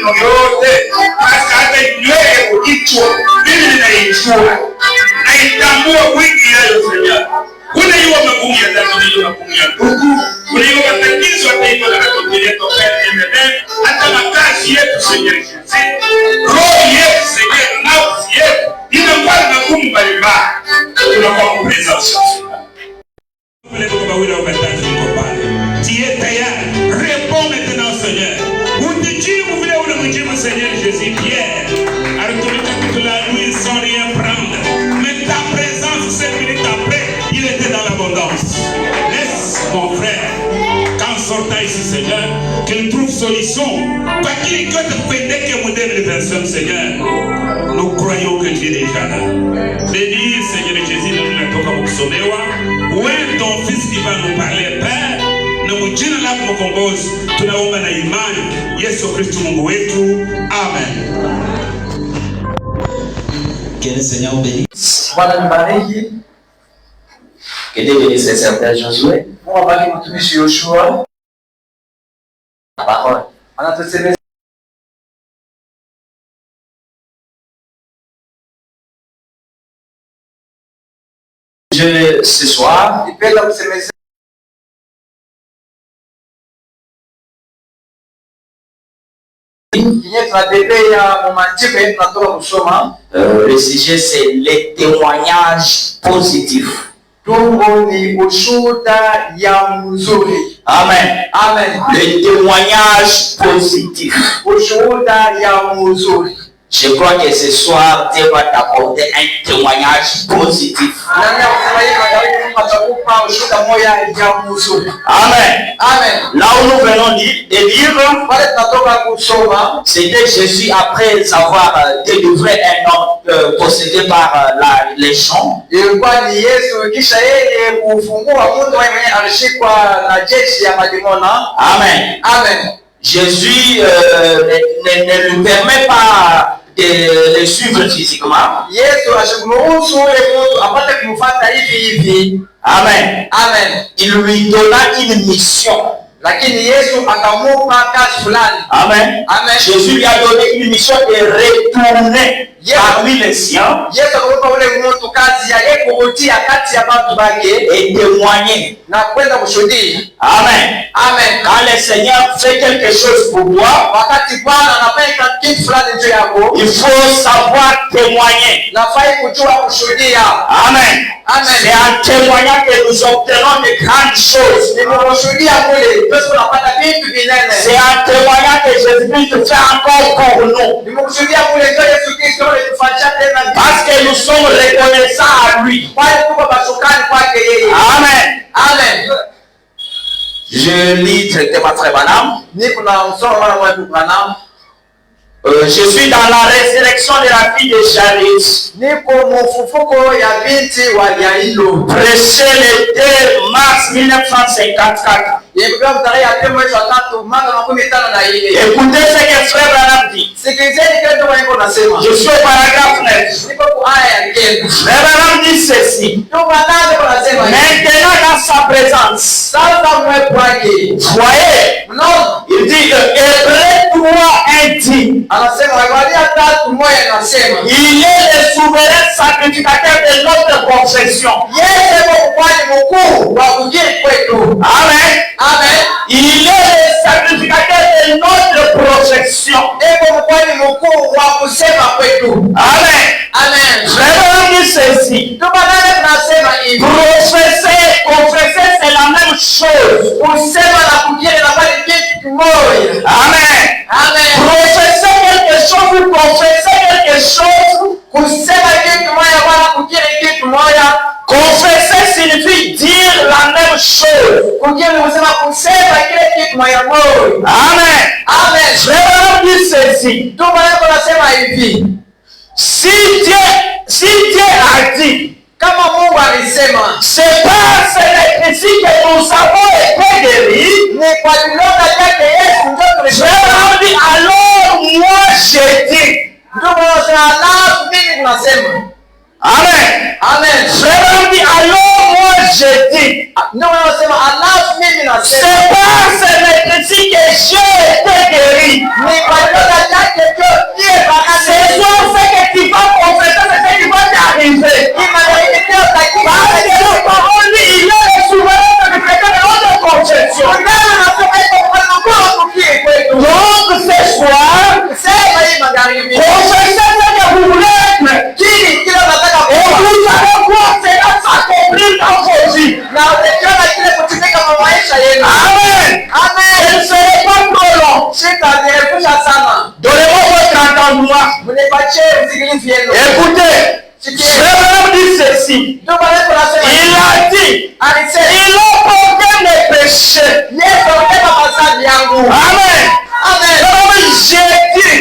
maneno yote. Basi hata nywele kukichwa, mimi ninaijua. Naitambua wiki yayo Seigneur. Kuna hiyo magumu ya tatu, hiyo magumu ya ndugu. Kuna hiyo matatizo ya taifa la Katoliki yetu hata makazi yetu Seigneur Jésus. Roho yetu Seigneur, nafsi yetu inakuwa na magumu mbalimbali. Tunakuwa kupreza usafi. Vile tuko bawili au batatu tuko pale. Tie tayari. Réponds maintenant Seigneur. Utijibu vile unamjibu Seigneur Jésus. Pierre alitumika toute la nuit sans rien prendre. Mais ta présence 5 minutes après, il était dans l'abondance. Laisse mon frère, quand sortant ici Seigneur, qu'il trouve solution. Pas qu'il que te pédé que modèle de personne Seigneur. Nous croyons que tu es déjà là. Bénis Seigneur Jésus, nous n'atoka kusomewa. Ouais, ton fils qui va nous parler, Père, na mjina lako mkombozi, tunaomba na imani, Yesu Kristo Mungu wetu. Amen. Que le Seigneur bénisse. Bwana nibariki. Que Dieu bénisse le serviteur Josué. Mungu abariki mtumishi Yoshua. La parole. Anatusemeza. Ce soir, nipenda kusemeza le sujet c'est les témoignages positifs. Amen. Amen. Les témoignages positifs. Je crois que ce soir, Dieu va t'apporter un témoignage positif. Amen. Amen. Là où nous venons de lire, c'était Jésus après avoir délivré un homme possédé par les champs. Amen. Amen. Jésus ne lui permet pas de le suivre physiquement. Amen. Amen. Il lui donna une mission. Amen. Amen. Jésus lui a donné une mission de retourner parmi les siens et témoigner. Amen. Amen. Quand le Seigneur fait quelque chose pour toi, il faut savoir témoigner. Amen. Amen. C'est en témoignant que nous obtenons de grandes choses. C'est en témoignant que Jésus-Christ fait encore pour nous. Parce que nous sommes reconnaissants à lui. Amen. Amen. Je lis directement Frère Branham. Je suis dans la résurrection de la fille de Jairus. Prêché le 2 mars 1954. Écoutez ce que Frère Branham dit. Je suis au paragraphe 9. Frère Branham dit ceci. Maintenant dans sa présence, voyez, il dit Hébreux 3:1 dit, il est le souverain sacrificateur de notre confession. Amen. Amen. Il est le sacrificateur de notre projection. Amen. Amen. Frère dit ceci. Confesser, c'est la même chose. Amen. Amen. Professer quelque chose ou confesser quelque chose. Confesser signifie dire la même chose. Amen. Amen. Frère dit ceci. Si Dieu a dit, c'est pas ici que nous avons été guéris. Frère dit, alors moi j'ai dit. Amen. Amen. Frère dit, alors moi j'ai dit. C'est pas ici que j'ai été guéri. Écoutez, Frère dit ceci. Il a dit, il a porté mes péchés. Amen. J'ai dit,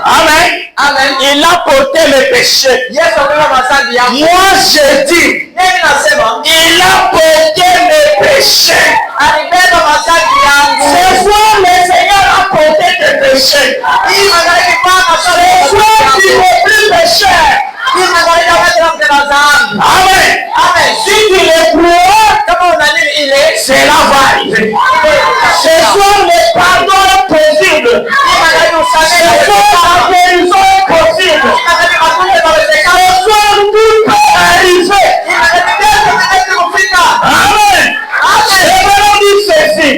amen. Il a porté mes péchés. Moi j'ai dit, il a porté mes péchés. C'est toi le Seigneur a porté tes péchés. C'est toi qui n'es plus péché. Amen. Si tu le crois, cela va arriver. Ce soir, le pardon est possible. Ce soir, la guérison est possible. Ce soir, tout peut arriver. Amen. Je vais dire ceci.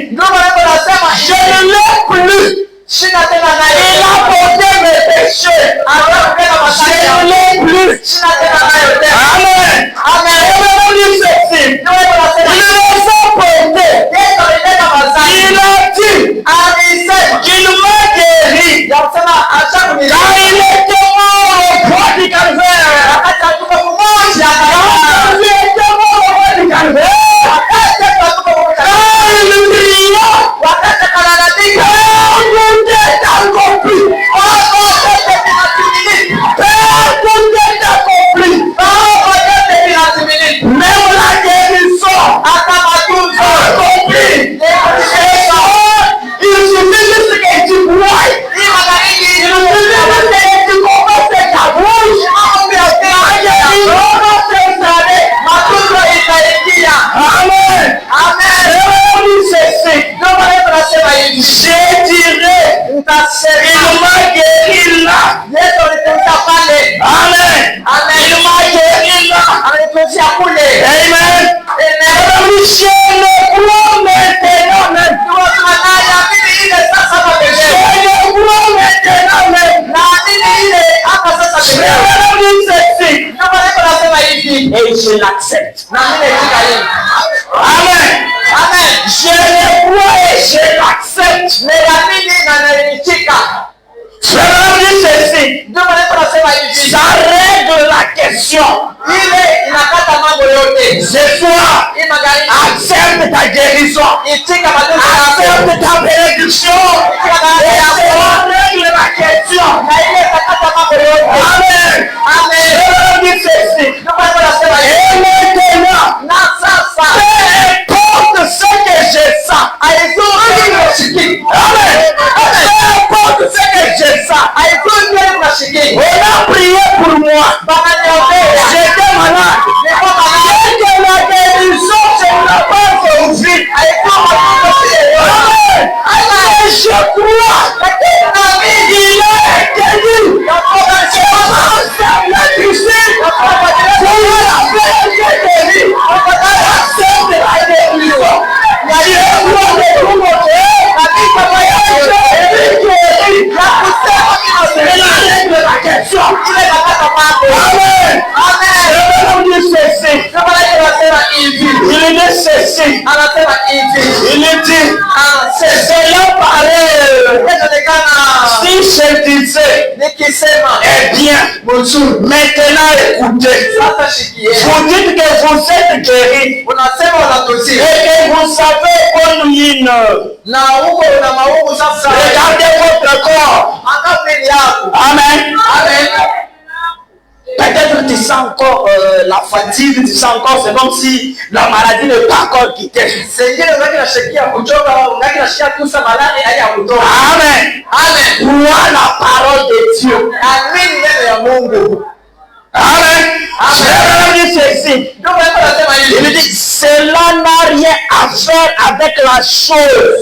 Je ne l'ai plus. Il a porté mes péchés. Je ne l'ai plus. Amen. Je vais dire ceci. Il les a portés. Il a dit qu'il m'a guéri. Car il était mort au bois du calvaire. Car il était mort au bois du calvaire. Car il brilla. Accompli. Même la guérison accomplie. Il suffit juste que tu crois. Il suffit juste que tu commences ta bouche. La guérison va s'installer. Amen. Je dirais, il m'a guéri là. Amen. Il m'a guéri là. Amen. Je le crois maintenant même. Et je l'accepte. Amen. Je le crois et je l'accepte. Je vais dire ceci. Ça règle la question. Ce soir, accepte ta guérison. Accepte ta bénédiction. Et ça règle la question. Amen. Je vais dire ceci. Et maintenant, peu importe ce que je sens. Amen. Peu importe ce que je sens. On a prié pour moi. J'étais malade. C'est que la guérison, je ne l'ai pas compris. Je crois. Il est guéri. Il dit, c'est cela pareil. Si je disais, eh bien, maintenant écoutez, vous dites que vous êtes guéri et que vous savez qu'on mine. Regardez votre corps. Amen. Peut-être tu sens encore la fatigue, tu sens encore, c'est comme si la maladie n'est pas encore quittée. Amen. Crois la parole de Dieu. Amen. Je vais dire ceci. Il dit, cela n'a rien à faire avec la chose.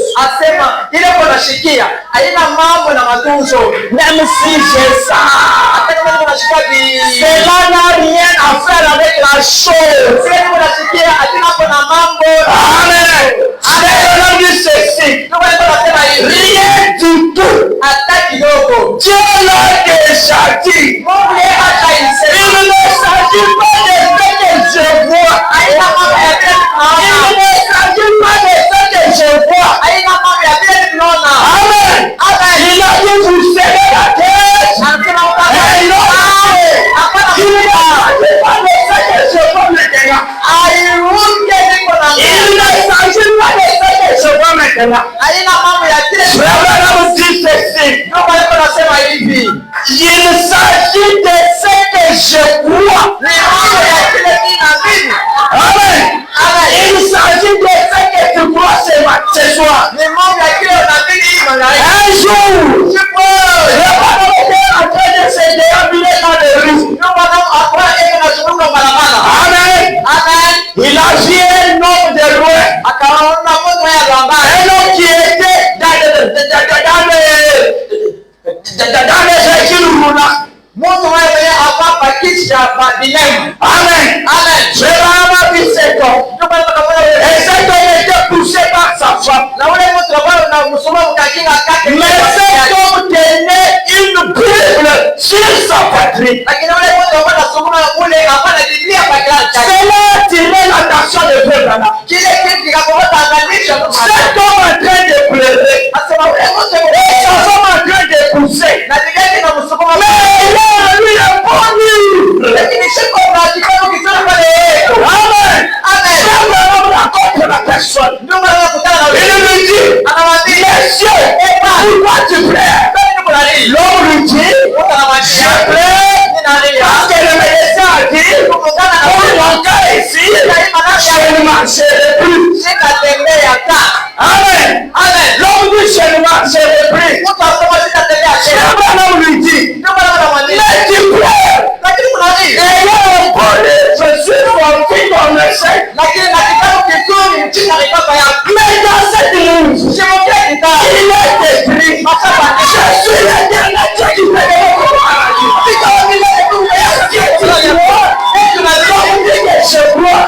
Même si j'ai ça, cela n'a rien à faire avec la chose. Amen. Je vais dire ceci. Rien du tout. Dieu l'a déjà dit. Il ne s'agit pas de ce que je vois. Il ne s'agit pas de ce que je vois. Amen. Il a dit vous serrez la tête. cela. Haina mambo ya kile. Frère Branham dit ceci. Ndio maana nasema hivi. Il s'agit de ce que je crois. Ni mambo ya kile ninaamini. Amen. Il s'agit de ce que tu crois ce soir. Ni mambo ya kile unaamini hii malaika. Un jour, Siku. le Branham était en train de se déambuler dans les rues. Ndio maana akwa yeye anazunguka barabara. Amen. Amen. Il a vu un homme de loin. Akaona mtu ya lamba. Un homme qui était dans les véhicules roulants. Mtu wewe hapa pakisha badilemu. Amen. Amen. Je vais avoir vu cet homme. Ndio maana kama Et cet homme était poussé par sa femme. na ule mtu ambaye unamsoma mkakinga kake. Mais cet homme tenait une Bible sur sa poitrine. Lakini ule mtu ambaye anasoma ule hapana Biblia kwa kila chake. Cela attirait l'attention de Frère Branham. Kile kitu kikakomata anganisha mtu. Cet homme en train de pleurer. Asema ule mtu Et sa femme en train de pousser. na digani na msoma. Mais il a lui un bon livre. Lakini shiko na kitabu kizuri pale. Amen. Amen. Frère Branham rencontre la personne. Ndio maana nakutana na Il lui dit, anawaambia Monsieur, pourquoi tu pleures? L'homme lui dit, je pleure parce que le médecin a dit, pour mon cas ici, je ne marcherai plus. Amen. L'homme dit, je ne marcherai plus. Frère Branham lui dit, mais tu pleures. Et il y a un bon livre, je suis sorti dans le chèque. Mais dans cette livre, il est écrit, je suis le dernier qui fait des recommandations. Je crois.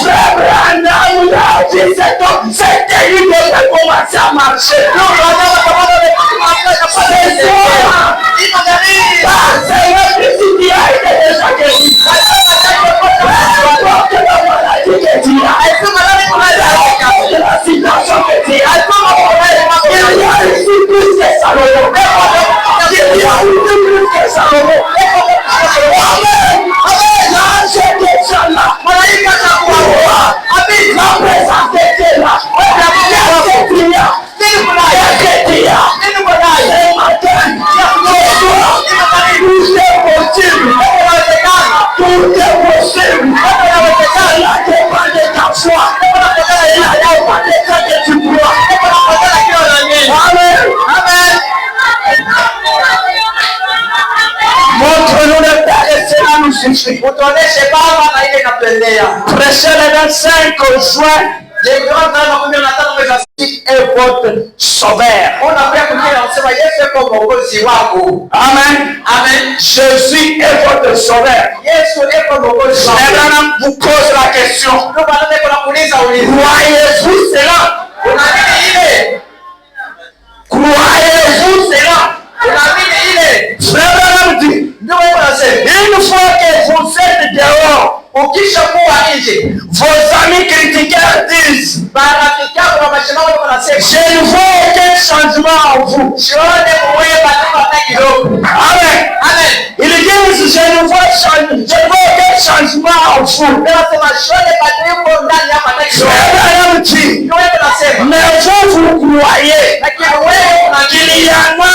Frère Branham a dit cet homme, c'était lui qui a commencé à marcher. C'est ça. C'est un Christ qui a été déjà guéri. Porte la maladie que tu as. La situation que tu as. Il y a ici plus que Salomon. Il y a ici plus que Salomon. Amen. L'ange était déjà là. La présence était là. Ce matin, tout est possible. Tout est possible. Cela dépend de ta foi. Cela dépend de ce que tu crois. Amen. Montre-nous le Père et cela nous suffit. Prêchez le 25 juin. Et votre sauveur. Amen. Amen. Jésus est votre sauveur. Maintenant, vous pose la question. Croyez-vous cela? Croyez-vous cela? Frère Branham dit, une fois que vous êtes dehors, vos amis critiqueurs disent, je ne vois aucun changement en vous. Amen. Ils disent, je ne vois aucun changement en vous. Frère Branham dit, mais vous croyez qu'il y en a un.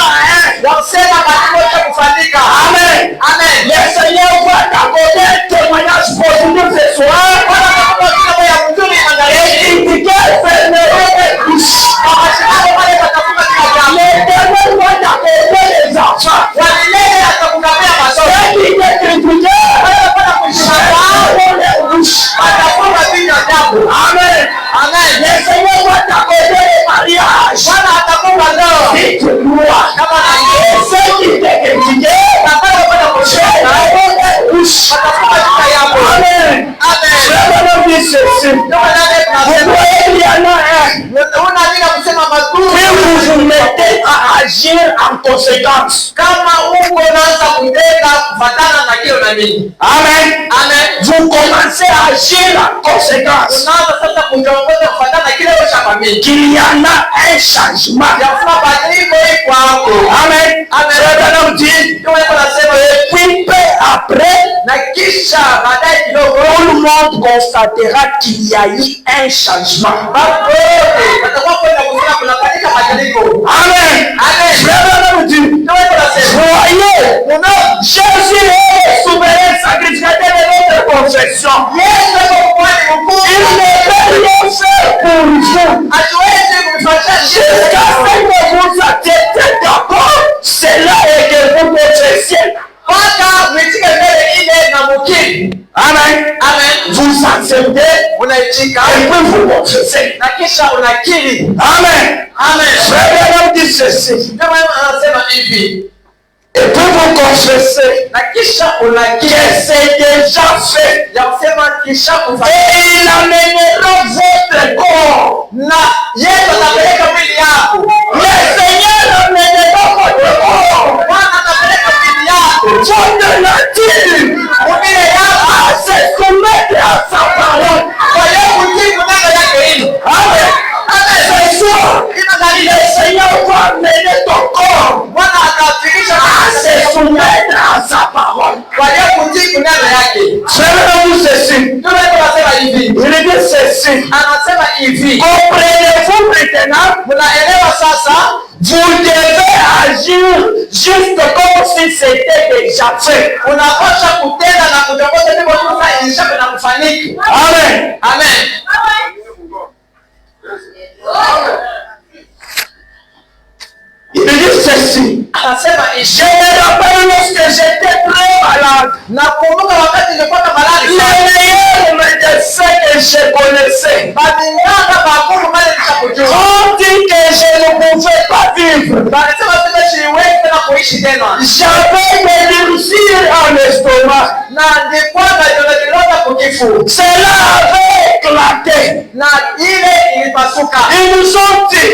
Amen. Le Seigneur va t'accorder un témoignage positif ce soir. Et critiquer fermerait les bouches. L'Éternel va t'accorder les enfants. Et qui te critiquer les bouches. Amen. Le Seigneur va t'accorder les mariages. Si tu crois. Et ceux qui te critiquent, amen. Je vais dire ceci. Vous voyez, il y en a un. Puis vous vous mettez à agir en conséquence. Amen. Vous commencez à agir en conséquence. Qu'il y en a un changement. Amen. Je vais dire, et puis peu après, on monde constatera qu'il y a eu un changement. Amen. Voyez, Jésus est le souverain sacrificateur de notre confession. Il ne peut rien faire pour vous. Jusqu'à ce que vous acceptez d'accord, c'est là que vous confessiez. Amen. Amen. Vous acceptez et puis vous confessez. Amen. Amen. Frère, dit ceci. Et puis vous confessez que c'est déjà fait. Et il amènera votre corps. Le Seigneur amènera votre corps. Votre nature à se soumettre à sa parole. Amen. Ce soir, le Seigneur va amener ton corps à se soumettre à sa parole. Frère, ceci. Il dit ceci. Comprenez-vous maintenant? Vous devez agir juste comme si c'était déjà fait. Amen. Amen. Il dit ceci. Je me rappelle lorsque j'étais très malade. Le meilleur médecin que je connaissais ont dit que je ne pouvais pas vivre. J'avais des blessures en estomac. Cela avait éclaté. Ils nous ont dit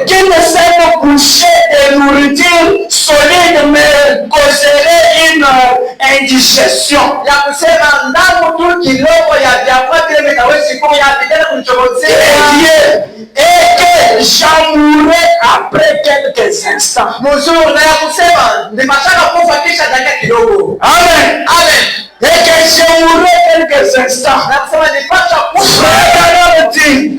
qui ne sait pas coucher de nourriture solide mais causerait une indigestion. Et que j'en mourrais après quelques instants. Amen. Amen. Et que je mourrais quelques instants. Frère, dit,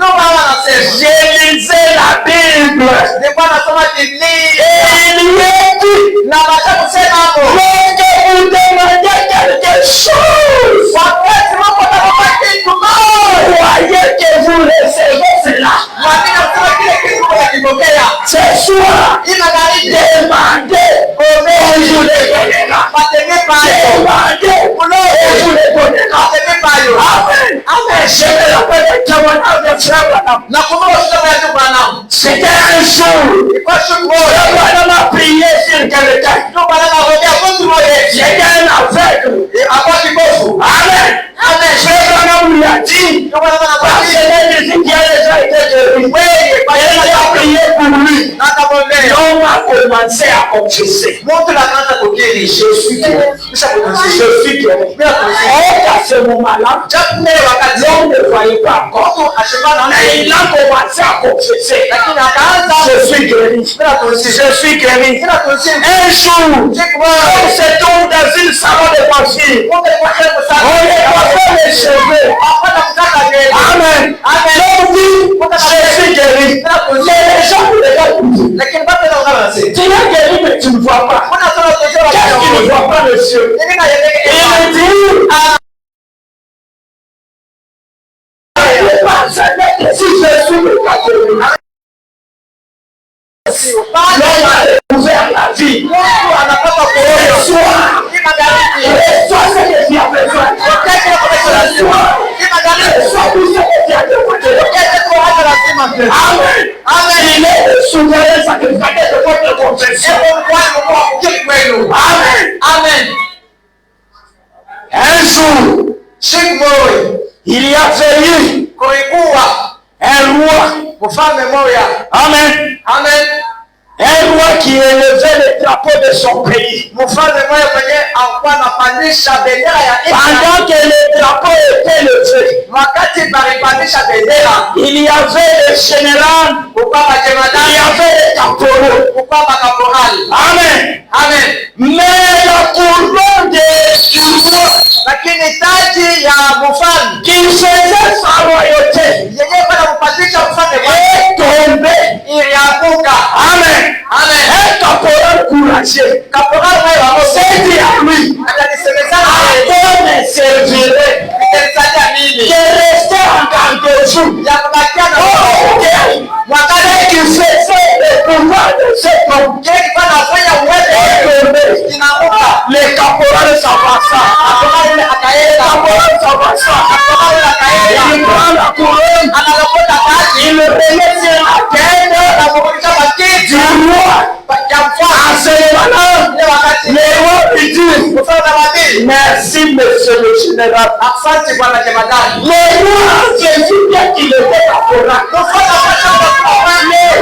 je lisais la Bible. Et il y est dit, lorsque vous demandez quelque chose, croyez que vous recevez cela. Ce soir, demandez, on vous le donnera. Demandez, on vous le donnera. Amen. Amen. Je me rappelle le témoignage de frère Branham. C'était un jour, frère Branham a prié sur quelqu'un. C'était un aveugle. Amen. Amen. Frère Branham lui a dit, parce que les musiques qui a déjà été guéri, elle a prié pour lui. L'homme a commencé à confesser. Je suis guéri. Je suis guéri. À ce moment-là, l'homme ne voyait pas encore. Mais il a commencé à confesser. Je suis guéri. Je suis guéri. Un jour, on se trouve dans une salon de coiffure. On est coiffé les cheveux. Amen. L'homme dit, je suis guéri. Mais les gens ne regardent pas. Tu es guéri, mais tu ne vois pas. Qu'est-ce qu'il ne voit pas, monsieur? Il dit, si je suis le catholique, l'homme a découvert la vie. Reçois ce que tu as besoin. Reçois tout ce que tu as besoin. Amen. Amen. Il est le souverain sacrificateur de votre confession. Amen. Amen. Un jour, il y avait eu un roi. Amen. Amen. Un roi qui élevait le drapeau de son pays. Pendant que le drapeau était levé, il y avait le général, il y avait le caporal. Amen. Amen. Mais la couronne du roi dit à lui, Dieu me servirait de rester en dessous. Qu'est-ce qu'il faisait le pouvoir de cet homme? Les caporales s'avançaient. Il prend la couronne, il le remet sur la tête du roi. En ce moment-là, le roi lui dit, merci monsieur le général. Le roi Jésus bien qu'il était caporal. Le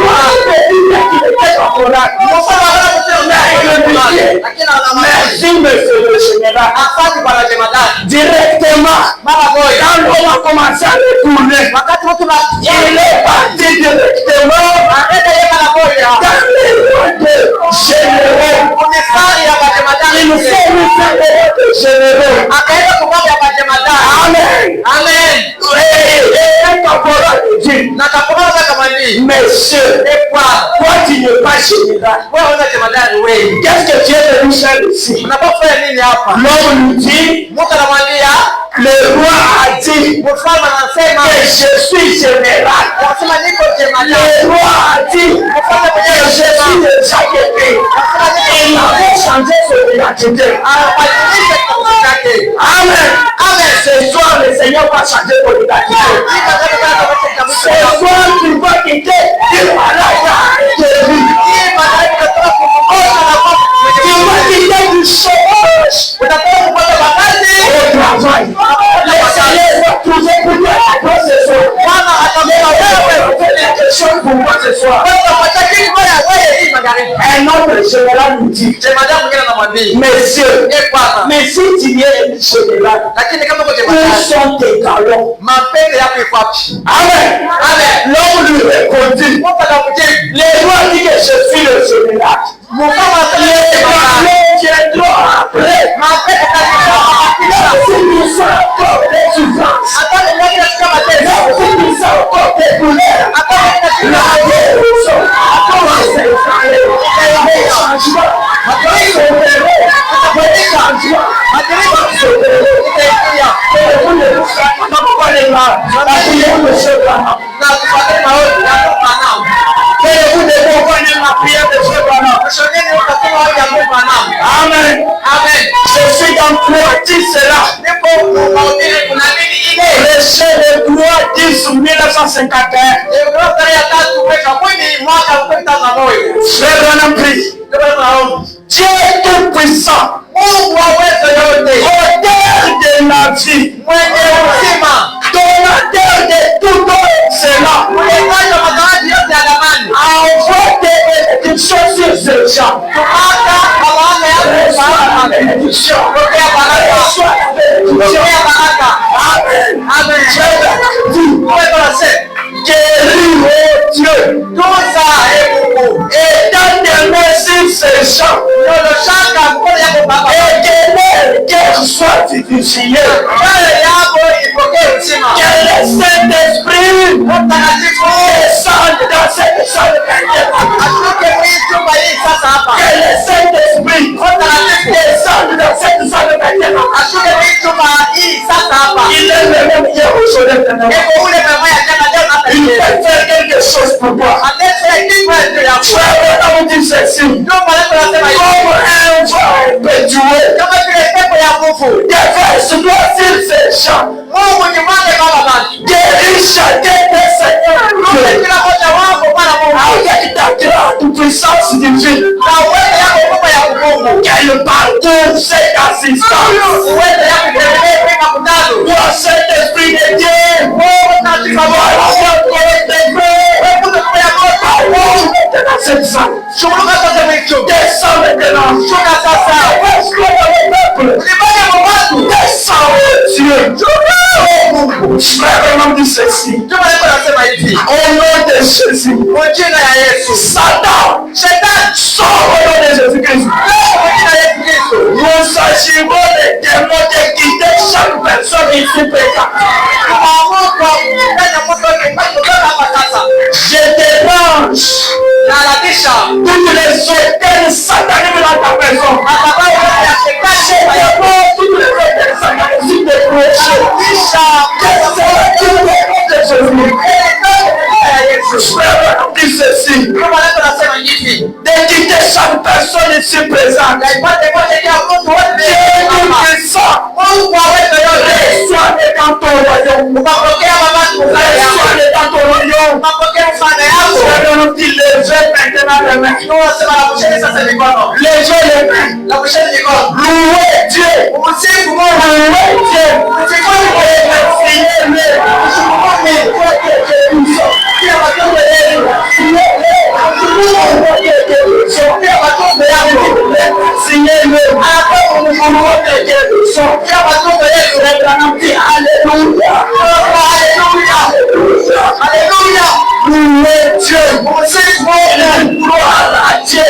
roi Jésus bien qu'il était caporal. Merci monsieur le général. Directement, quand l'homme a commencé à retourner, il est parti directement dans les rois de généraux. Il faut nous faire des généraux. Amen. Amen. Et un caporal dit, monsieur, toi tu n'es pas général. Qu'est-ce que tu es venu faire ici? L'homme lui dit, le roi a dit que je suis général. Le roi a dit que je suis déjà guéri. Il avait changé son identité. Amen. Amen. Ce soir, le Seigneur va changer ton identité. Ce soir, tu vas quitter une maladie guérie. Tu vas quitter du chômage au travail. Le Seigneur va trouver pour toi la grâce ce soir. Quelque chose pour moi ce soir. Un autre général nous dit, messieurs, mais si tu es général, où sont tes galons? Amen. Amen. L'homme lui répondit, les rois dit que je suis le général. Les galons viendront après. Si nous sommes encore des souffrances, si nous sommes encore des douleurs, la guérison commence à s'installer. Les changements Amen. Amen. Je suis dans toi, dis cela. Prêchez le droit 10 1951. Frère Branham prie. Dieu est tout puissant. Auteur de la vie. Donateur de tout cela. Envoie des bénédictions sur ces gens. Reçois la bénédiction. Reçois la bénédiction. Amen. Amen. Guéris, oh Dieu. Et donne merci ces gens. Et qu'elle soit difficile. Que le Saint-Esprit descende dans cette salle. Que le Saint-Esprit descende dans cette salle. Il est le même hier aujourd'hui. Il peut faire quelque chose pour toi. Frère, on dit ceci. Comme un vent peut jouer. Déverse toi sur ces gens. Guéris chacun des seigneurs. Avec ta grande puissance divine. Quel parcours c'est assistant. Toi, Saint-Esprit de Dieu. Dans cette salle. Descends maintenant. Descends, Dieu. Frère, on dit ceci. Au nom de Jésus. Satan. Sors au nom de Jésus-Christ. Nous agirons les démons de quitter chaque personne ici présente. Je dérange toutes les souhaiteurs sataniques dans ta maison. Je dépose toutes les autres de péché. Frère, dis ceci. De quitter chaque personne ici présente. Dieu nous descend. Sois dans ton royaume. Sois dans ton royaume. Frère, nous dit levez maintenant les mains. Levez les mains. Louez Dieu. Louez Dieu. Alléluia. Louez Dieu. Gloire à Dieu.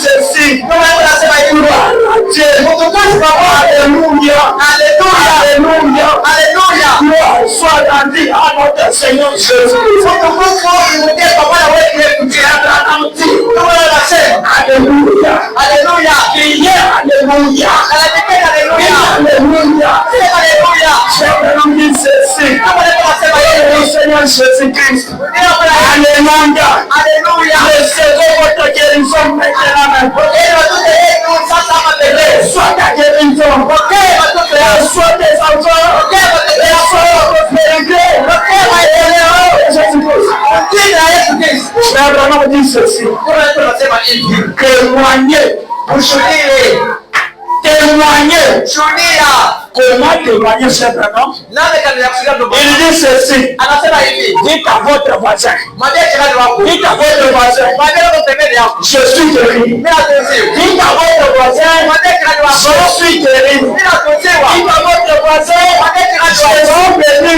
Ceci. Alléluia. Alléluia. Alléluia. Gloire soit rendue à notre Seigneur Jésus. Alléluia. Alléluia. Alléluia. Alléluia. Alléluia. Ceci. Le Seigneur Jésus-Christ. Alléluia. Alléluia. Recevez votre guérison maintenant. Soit ta guérison. Soit tes enfants. Soit votre Jésus-Christ. Frère, on dit ceci. Témoignez. Témoigner. Comment témoigner, cher frère? Il dit ceci. Dites à votre voisin. Dites à votre voisin. Je suis guéri. Dites à votre voisin. Je suis guéri. Dites à votre voisin. Je suis béni.